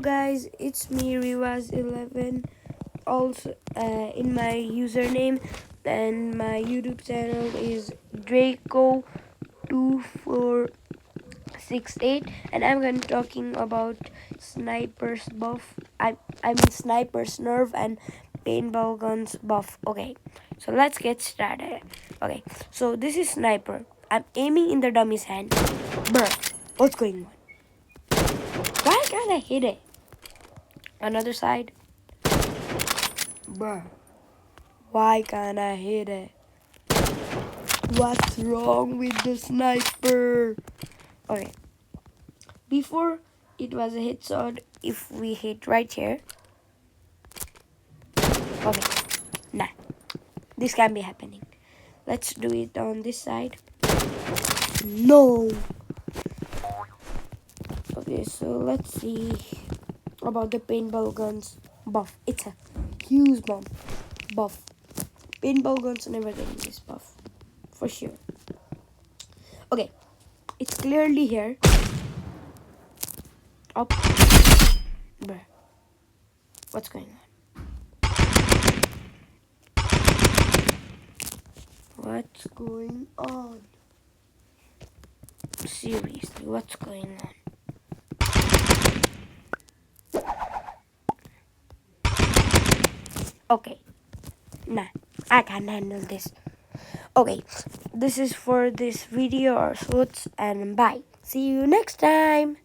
guys, it's me Rivaz11, also in my username, and my YouTube channel is Draco2468, and I'm gonna talking about snipers buff. I mean snipers nerf and paintball guns buff. Okay, so let's get started. Okay, so this is sniper. I'm aiming in the dummy's hand. Bruh, what's going on? Why can't I hit it? Another side. Bruh. Why can't I hit it? What's wrong with the sniper? Okay. Before it was a headshot if we hit right here. Okay. Nah. This can be happening. Let's do it on this side. No. Okay, so let's see about the paintball guns buff. It's a huge buff. Paintball guns never getting this buff for sure. Okay, it's clearly here. Up. Bruh. What's going on? What's going on? Seriously, what's going on? Okay. Nah, I can't handle this. Okay, this is for this video or shorts, and bye. See you next time.